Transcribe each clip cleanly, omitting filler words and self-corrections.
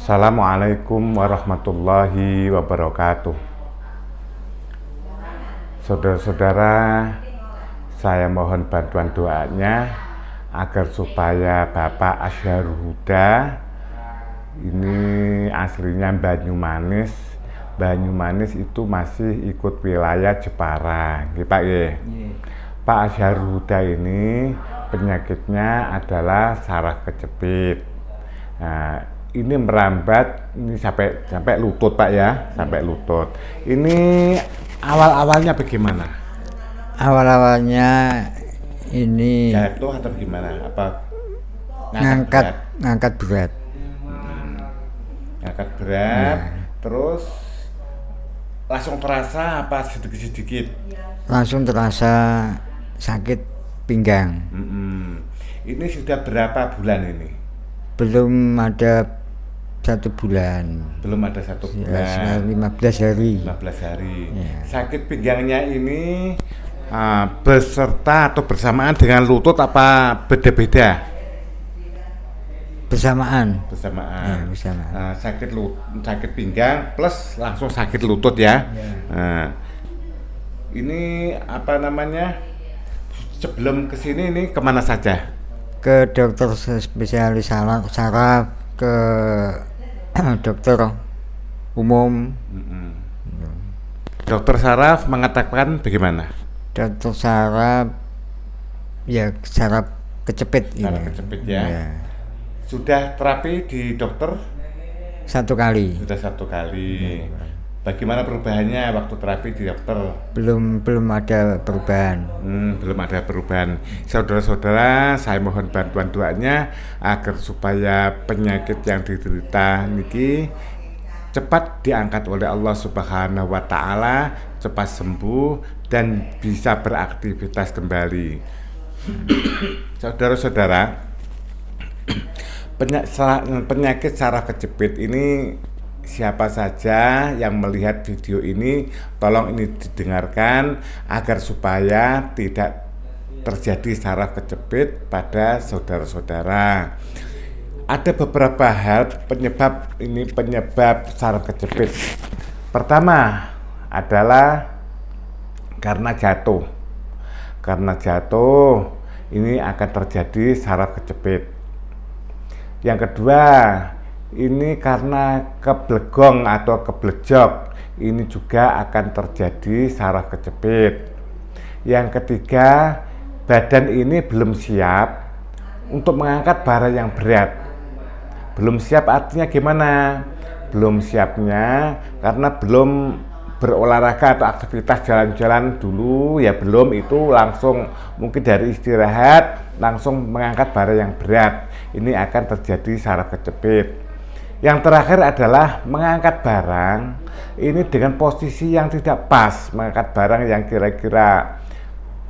Assalamualaikum warahmatullahi wabarakatuh. Saudara-saudara, saya mohon bantuan doanya agar supaya Bapak Asyharul Huda, ini aslinya Banyumanis. Banyumanis itu masih ikut wilayah Jepara, gitu Pak ya. Pak Asyharul Huda ini penyakitnya adalah saraf kejepit. Nah, ini merambat ini sampai lutut Pak ya, sampai lutut. Ini awal-awalnya bagaimana? Awal-awalnya ini Jatuh atau gimana? Apa ngangkat berat. Ngangkat berat, terus langsung terasa apa sedikit-sedikit? Langsung terasa sakit pinggang. Ini sudah berapa bulan ini? Belum ada 1 bulan. Belum ada 1 Ya, bulan. 15 hari. 15 hari. Ya. Sakit pinggangnya ini beserta atau bersamaan dengan lutut apa beda-beda? Bersamaan. Bersamaan. Ya, bersamaan. Sakit pinggang plus langsung sakit lutut ya. Nah, ini apa namanya? Sebelum kesini ini kemana saja? Ke dokter spesialis saraf, ke dokter umum. Dokter saraf mengatakan bagaimana? Dokter saraf ya saraf kecepit Saraf ini. kejepit ya. Ya. Sudah terapi di dokter? 1 kali. Sudah 1 kali. Bagaimana perubahannya waktu terapi di dokter? Belum ada perubahan. Belum ada perubahan. Saudara-saudara, saya mohon bantuan doanya agar supaya penyakit yang diderita niki cepat diangkat oleh Allah Subhanahu wa taala, cepat sembuh dan bisa beraktivitas kembali. Saudara-saudara, penyakit saraf kejepit ini siapa saja yang melihat video ini, tolong ini didengarkan agar supaya tidak terjadi saraf kejepit pada saudara-saudara. Ada beberapa hal penyebab saraf kejepit. Pertama adalah karena jatuh. Karena jatuh ini akan terjadi saraf kejepit. Yang kedua, ini karena keblegong atau keblejok, ini juga akan terjadi saraf kejepit. Yang ketiga, badan ini belum siap untuk mengangkat barang yang berat. Belum siap artinya gimana? Belum siapnya karena belum berolahraga atau aktivitas jalan-jalan dulu ya, belum, itu langsung mungkin dari istirahat langsung mengangkat barang yang berat. Ini akan terjadi saraf kejepit. Yang terakhir adalah mengangkat barang ini dengan posisi yang tidak pas, mengangkat barang yang kira-kira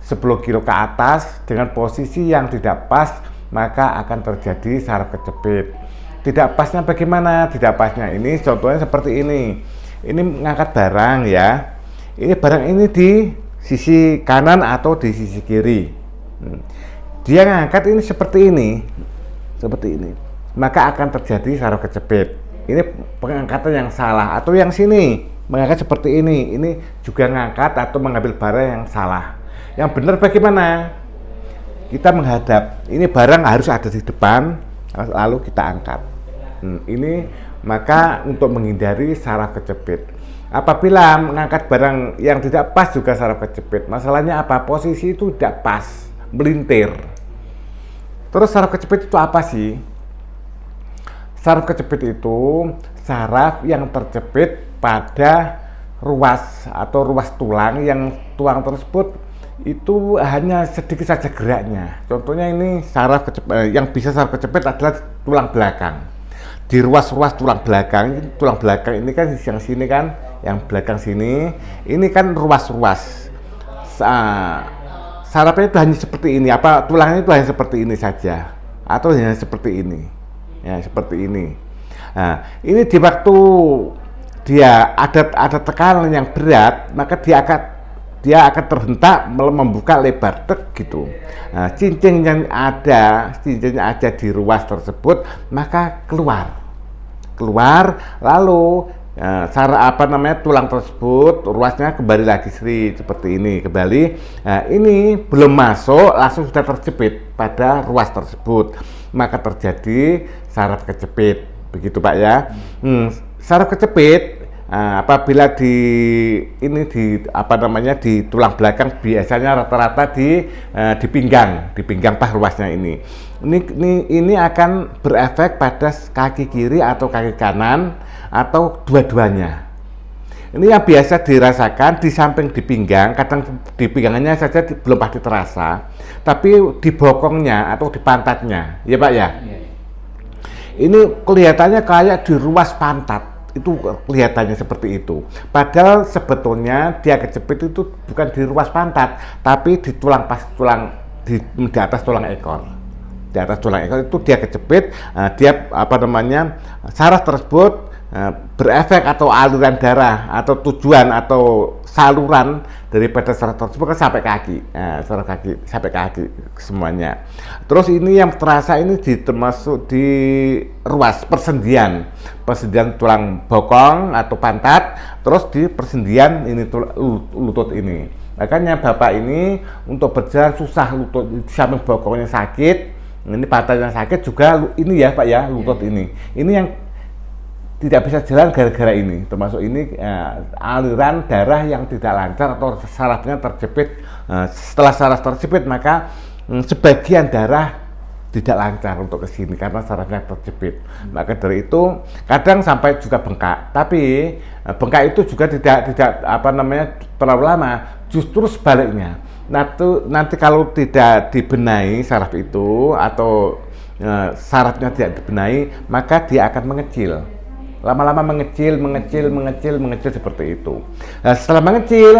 10 kilo ke atas dengan posisi yang tidak pas, maka akan terjadi saraf kejepit. Tidak pasnya bagaimana? Tidak pasnya ini contohnya seperti ini. Ini mengangkat barang ya. Ini barang ini di sisi kanan atau di sisi kiri. Dia ngangkat ini seperti ini. Seperti ini. Maka akan terjadi saraf kejepit. Ini pengangkatan yang salah, atau yang sini mengangkat seperti ini juga ngangkat atau mengambil barang yang salah. Yang benar bagaimana? Kita menghadap, ini barang harus ada di depan, lalu kita angkat. Ini maka untuk menghindari saraf kejepit. Apabila mengangkat barang yang tidak pas juga saraf kejepit. Masalahnya apa? Posisi itu tidak pas, melintir. Terus saraf kejepit itu apa sih? Saraf kejepit itu saraf yang terjepit pada ruas atau ruas tulang, yang tulang tersebut itu hanya sedikit saja geraknya. Contohnya ini saraf kejepit, yang bisa saraf kejepit adalah tulang belakang. Di ruas-ruas tulang belakang ini kan yang sini kan, yang belakang sini, ini kan ruas-ruas. Sarafnya itu hanya seperti ini, tulangnya itu hanya seperti ini saja, atau hanya seperti ini. Ya, seperti ini. Nah, ini di waktu dia ada tekanan yang berat, maka dia akan terhentak membuka lebar gitu. Nah, cincin yang ada di ruas tersebut maka keluar keluar, lalu tulang tersebut ruasnya kembali lagi seperti ini kembali. Nah, ini belum masuk langsung sudah terjepit pada ruas tersebut, maka terjadi saraf kejepit, begitu Pak ya. Saraf kejepit apabila di tulang belakang, biasanya rata-rata di pinggang paha ruasnya ini akan berefek pada kaki kiri atau kaki kanan atau dua-duanya. Ini yang biasa dirasakan di samping di pinggang, kadang di pinggangannya saja belum pasti terasa, tapi di bokongnya atau di pantatnya, ya Pak ya. Ini kelihatannya kayak di ruas pantat, itu kelihatannya seperti itu. Padahal sebetulnya dia kejepit itu bukan di ruas pantat, tapi di di atas tulang ekor. Di atas tulang ekor itu dia kejepit, saraf tersebut berefek atau aliran darah atau tujuan atau saluran daripada saraf tersebut kan sampai kaki, sampai kaki semuanya. Terus ini yang terasa ini termasuk di ruas persendian tulang bokong atau pantat, terus di persendian ini lutut ini. Makanya Bapak ini untuk berjalan susah, lutut di samping bokongnya sakit, ini pantatnya sakit juga, ini ya Pak ya, lutut ini yang tidak bisa jalan gara-gara ini, termasuk ini aliran darah yang tidak lancar atau sarafnya terjepit. Setelah saraf terjepit maka sebagian darah tidak lancar untuk ke sini karena sarafnya terjepit. Maka dari itu kadang sampai juga bengkak, tapi bengkak itu juga tidak terlalu lama, justru sebaliknya. Nanti kalau tidak dibenahi saraf itu atau sarafnya tidak dibenahi, maka dia akan mengecil. Lama-lama mengecil seperti itu. Nah, setelah mengecil,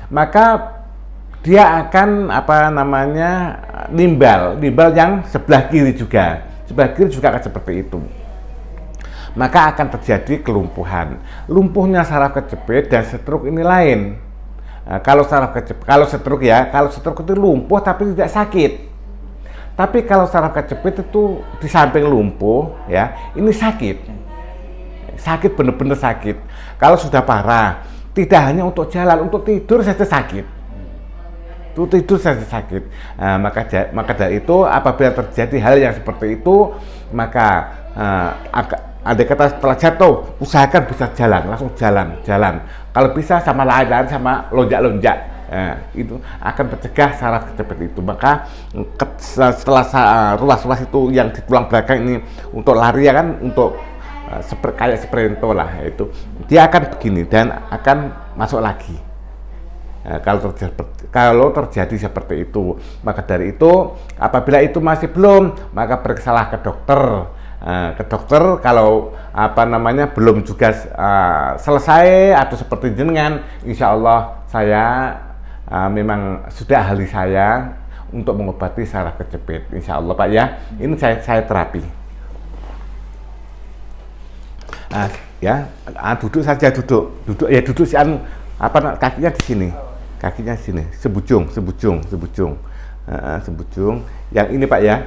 maka dia akan nimbal yang sebelah kiri juga akan seperti itu. Maka akan terjadi kelumpuhan. Lumpuhnya saraf kejepit dan stroke ini lain. Nah, kalau stroke itu lumpuh tapi tidak sakit. Tapi kalau saraf kejepit itu di samping lumpuh ya, ini sakit benar-benar sakit. Kalau sudah parah, tidak hanya untuk jalan, untuk tidur saja sakit. Nah, maka dari itu apabila terjadi hal yang seperti itu, maka andai kata setelah jatuh, usahakan bisa langsung jalan. Kalau bisa sama lari-lari, sama lonjak-lonjak. Itu akan mencegah saraf kejepit itu. Maka setelah ruas-ruas itu yang di tulang belakang ini untuk lari ya kan, untuk kayak sprinto lah, itu dia akan begini dan akan masuk lagi. Kalau terjadi seperti itu, maka dari itu apabila itu masih belum, maka periksalah ke dokter. Kalau belum juga selesai atau seperti jenengan, insya Allah saya memang sudah ahli saya untuk mengobati saraf kejepit, insya Allah Pak ya. Ini saya terapi. Duduk saja, duduk sih, kakinya di sini, sebujung, yang ini Pak ya.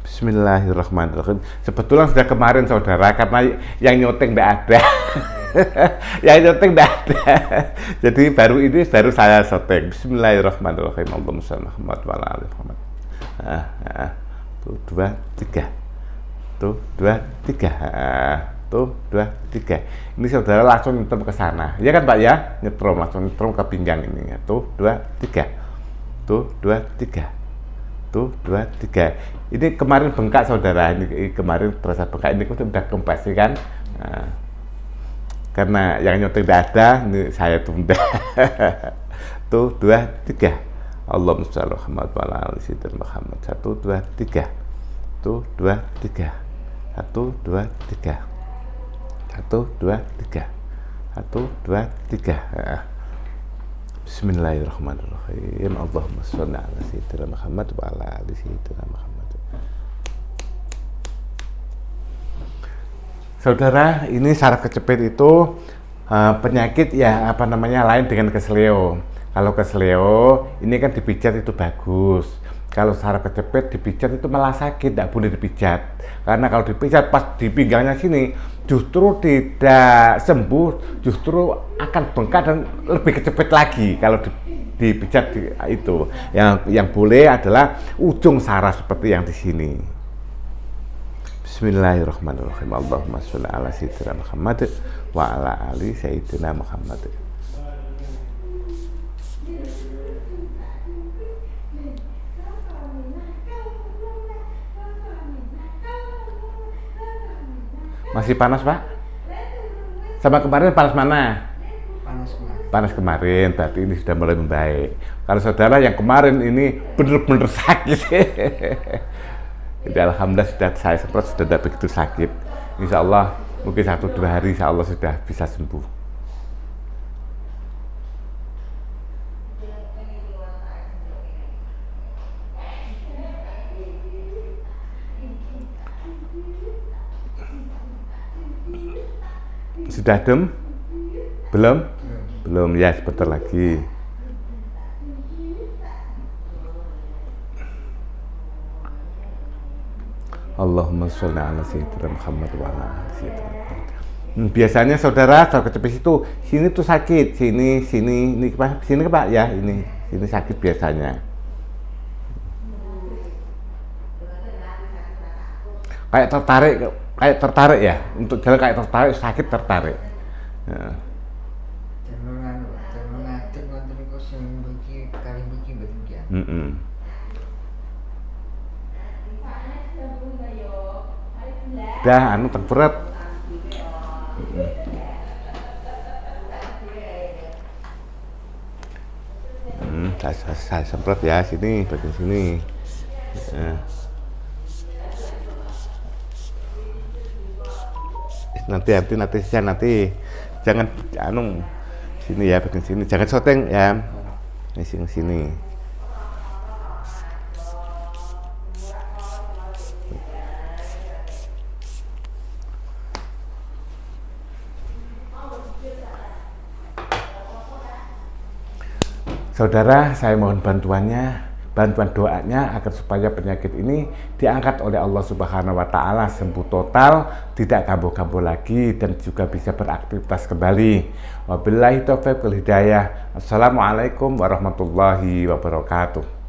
Bismillahirrahmanirrahim. Sebetulnya sudah kemarin saudara, karena yang nyoteng tidak ada. Jadi baru saya syuting. Bismillahirrahmanirrahim. Allahumma shalli ala Muhammad wa ala ali Muhammad. Tuh, 2, 3. Tuh, 2, 3. Ini saudara langsung nyetrum ke sana, ya kan Pak ya? Langsung nyetrum ke pinggang ini. Tuh, 2, 3. Ini kemarin bengkak saudara, ini kemarin terasa bengkak, ini udah kempes kan? Karena yang nyetrum tidak ada, ini saya tunda. Tuh, 2, 3. Allahumma shalli ala Muhammad. 1, 2, 3. 1, 2, 3. 1, 2, 3. 1, 2, 3. 1, 2, 3. Bismillahirrahmanirrahim. Allahumma shalli ala sayyidina Muhammad wa ala ali sayyidina Muhammad. Saudara, ini saraf kejepit itu penyakit ya lain dengan keseleo. Kalau kesleo ini kan dipijat itu bagus. Kalau saraf kejepit dipijat itu malah sakit, tidak boleh dipijat. Karena kalau dipijat pas di pinggangnya sini justru tidak sembuh, justru akan bengkak dan lebih kejepit lagi kalau dipijat itu. Yang boleh adalah ujung saraf seperti yang di sini. Bismillahirrahmanirrahim. Allahumma sholli ala sayyidina Muhammad wa ala ali sayyidina Muhammad. Masih panas, Pak? Sama kemarin panas mana? Panas kemarin, berarti ini sudah mulai membaik. Kalau saudara yang kemarin ini benar-benar sakit. Jadi alhamdulillah saya semprot sudah tidak begitu sakit. Insya Allah mungkin 1-2 hari insya Allah sudah bisa sembuh. Sudah adem? Belum? Belum, ya sebentar lagi. Allahumma sholli ala sayyidina Muhammad wa ala ali sayyidina Muhammad. Biasanya saudara kejepit itu sini tuh sakit, sini ini sini Pak ya, ini sakit biasanya. Kayak tertarik ya, untuk jalan kayak tertarik, sakit tertarik. Ya. Dah, tengkurap. Saya semprot ya sini, bagian sini. Nanti jangan sini ya, bagian sini jangan soteng ya, sini. Saudara, saya mohon bantuan doanya agar supaya penyakit ini diangkat oleh Allah Subhanahu wa Ta'ala, sembuh total, tidak kambuh-kambuh lagi, dan juga bisa beraktivitas kembali. Wabillahi taufiq wal hidayah. Assalamualaikum warahmatullahi wabarakatuh.